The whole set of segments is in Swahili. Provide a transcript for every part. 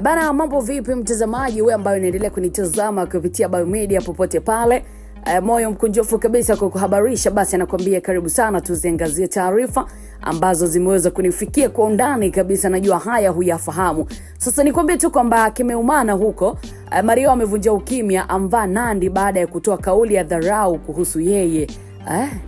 Bana, mambo vipi mtazamaji wewe ambaye unaendelea kunitazama kupitia Biomedia popote pale. Moyo mkunjofu kabisa kwa kuhabarisha, basi anakuambia karibu sana tuziangazie taarifa ambazo zimeweza kunifikia kwa undani kabisa. Najua haya huyafahamu. Sasa nikwambie tu kwamba kimeumana huko. Mario amevunja ukimya amvaa Nandy baada ya kutoa kauli ya dharau kuhusu yeye.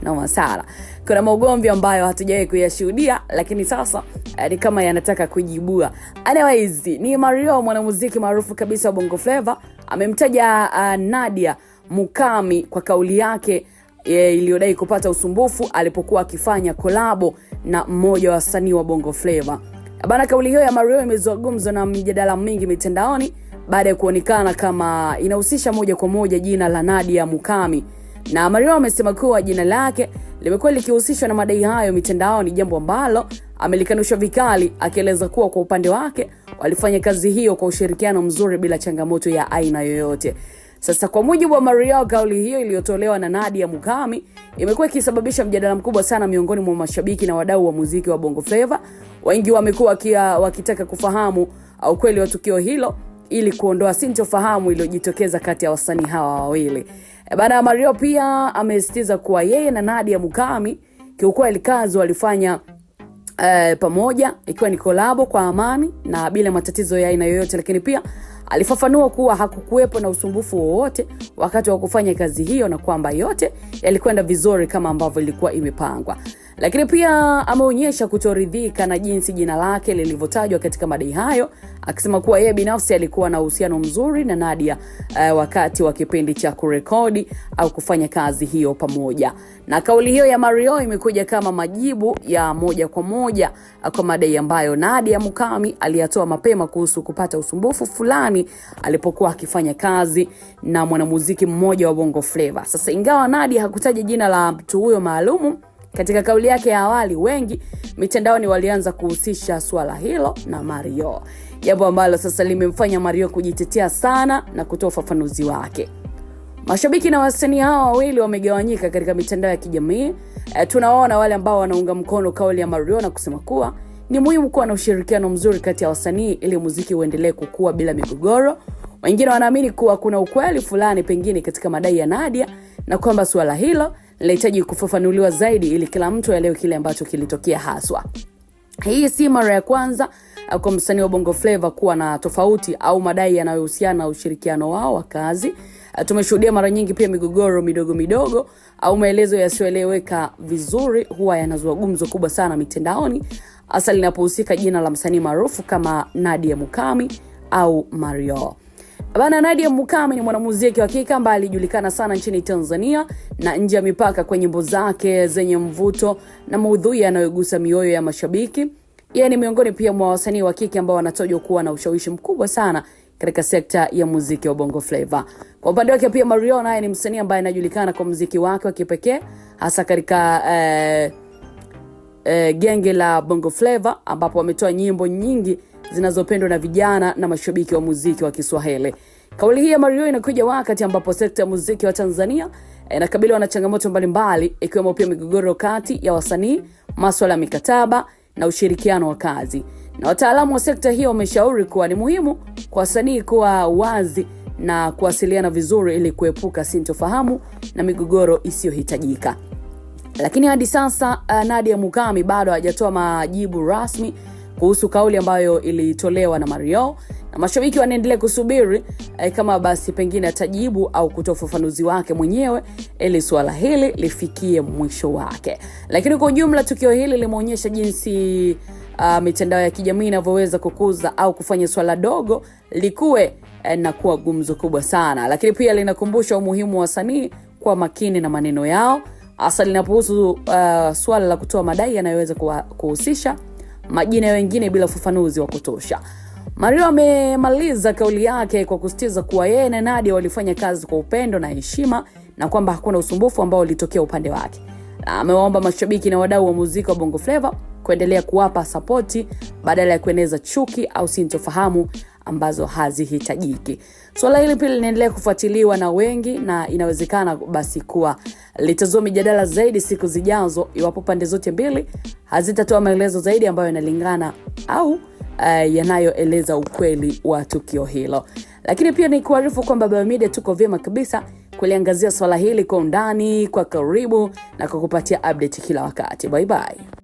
Na masala. Kuna maugomvi ambayo hatujawahi kuyashuhudia, lakini sasa ni kama yanataka kujibua. Anyways, ni Mario, mwanamuziki maarufu kabisa wa Bongo Flava, amemtaja Nadia Mukami kwa kauli yake iliyodai kupata usumbufu alipokuwa akifanya kolabo na mmoja wa wasanii wa Bongo Flava. Bana, kauli hiyo ya Mario imezua gumzo na mjadala mingi mitandaoni baada ya kuonekana kama inahusisha moja kwa moja jina la Nadia Mukami. Na Mario amesema kuwa jina lake limekuwa likihusishwa na madai hayo mitandaoni, jambo ambalo amelikanusha vikali, akieleza kuwa kwa upande wake walifanya kazi hiyo kwa ushirikiano mzuri bila changamoto ya aina yoyote. Sasa kwa mujibu wa Mario, kauli hiyo iliyotolewa na Nadia Mukami imekuwa ikisababisha mjadala mkubwa sana miongoni mwa mashabiki na wadau wa muziki wa Bongo Flava. Wengi wamekuwa wakitaka kufahamu ukweli wa tukio hilo ili kuondoa sintofahamu iliyojitokeza kati ya wasanii hawa wawili. Bana, Mario pia amesisitiza kuwa yeye na Nadia Mukami kiukweli kazi walifanya pamoja, ikiwa ni kolabo kwa amani na bila matatizo ya aina yoyote, lakini pia alifafanua kuwa hakukuwepo na usumbufu wowote wakati wa kufanya kazi hiyo na kwamba yote yalikwenda vizuri kama ambavyo ilikuwa imepangwa. Lakini pia ameonyesha kutoridhika na jinsi jina lake lilivyotajwa katika madai hayo, akisema kuwa yeye binafsi alikuwa na uhusiano mzuri na Nadia wakati wa kipindi cha kurekodi au kufanya kazi hiyo pamoja. Na kauli hiyo ya Mario imekuja kama majibu ya moja kwa moja kwa madai ambayo Nadia Mukami aliyatoa mapema kuhusu kupata usumbufu fulani alipokuwa akifanya kazi na mwanamuziki mmoja wa Bongo Flava. Sasa ingawa Nadia hakutaja jina la mtu huyo maalumu katika kauli yake ya awali, wengi mitandaoni walianza kuhusisha swala hilo na Mario, jambo ambalo sasa limemfanya Mario kujitetea sana na kutoa ufafanuzi wake. Mashabiki na wasanii hao wawili wamegawanyika katika mitandao ya kijamii. Tunaona wale ambao wanaunga mkono kauli ya Mario na kusema kuwa ni muhimu kuwa na ushirikiano mzuri kati ya wasanii ili muziki uendelee kukua bila migogoro. Wengine wanaamini kuwa kuna ukweli fulani pengine katika madai ya Nadia na kwamba swala hilo linahitaji kufafanuliwa zaidi ili kila mtu aelewe kile ambacho kilitokea haswa. Hii si mara ya kwanza kwa msanii wa Bongo Flava kuwa na tofauti au madai yanayohusiana na ushirikiano wao wa kazi. Tumeshuhudia mara nyingi pia migogoro midogo au maelezo yasiyoeleweka vizuri huwa yanazua gumzo kubwa sana mitandaoni, hasa linapohusika jina la msanii maarufu kama Nadia Mukami au Mario. Bana, Nadia Mukami ni mwanamuziki wa kike ambaye alijulikana sana nchini Tanzania na nje ya mipaka kwa nyimbo zake zenye mvuto na maudhui yanayogusa mioyo ya mashabiki. Yeye ni miongoni pia mwa wasanii wa kike ambao wanatajwa kuwa na ushawishi mkubwa sana katika sekta ya muziki wa Bongo Flava. Kwa upande wake pia Mario naye ni msanii ambaye anajulikana kwa muziki wake wa kipekee, hasa katika genge la Bongo Flava ambapo ametoa nyimbo nyingi zinazopendwa na vijana na mashabiki wa muziki wa Kiswahili. Kauli hii ya Mario inakuja wakati ambapo sekta ya muziki wa Tanzania inakabiliwa na changamoto mbalimbali, ikiwemo pia migogoro kati ya wasanii, masuala ya mikataba na ushirikiano wa kazi. Na wataalamu wa sekta hiyo wameshauri kuwa ni muhimu kwa wasanii kuwa wazi na kuwasiliana vizuri ili kuepuka sintofahamu na migogoro isiyohitajika. Lakini hadi sasa Nadia Mukami bado hajatoa majibu rasmi kuhusu kauli ambayo ilitolewa na Mario, na mashabiki wanaendelea kusubiri kama basi pengine atajibu au kutoa ufafanuzi wake mwenyewe ili swala hili lifikie mwisho wake. Lakini kwa ujumla tukio hili limeonyesha jinsi mitandao ya kijamii inavyoweza kukuza au kufanya swala dogo likue na kuwa gumzo kubwa sana. Lakini pia linakumbusha umuhimu wa wasanii kuwa makini na maneno yao, hasa linapohusu swala la kutoa madai yanayoweza kuhusisha majina wengine bila ufafanuzi wa kutosha. Mario amemaliza kauli yake kwa kusisitiza kuwa yeye na Nadia walifanya kazi kwa upendo na heshima na kwamba hakuna usumbufu ambao ulitokea upande wake. Amewaomba mashabiki na wadau wa muziki wa Bongo Flava kuendelea kuwapa support badala ya kueneza chuki au sintofahamu ambazo hazihitajiki. Swala hili pia linaendelea kufuatiliwa na wengi na inawezekana basi kuwa litazua mijadala zaidi siku zijazo iwapo pande zote mbili hazitatoa maelezo zaidi ambayo yanalingana au yanayoeleza ukweli wa tukio hilo. Lakini pia ni kuarifu kwamba Biomedia tuko vyema kabisa kuliangazia swala hili kwa undani, kwa karibu na kukupatia update kila wakati. Bye bye.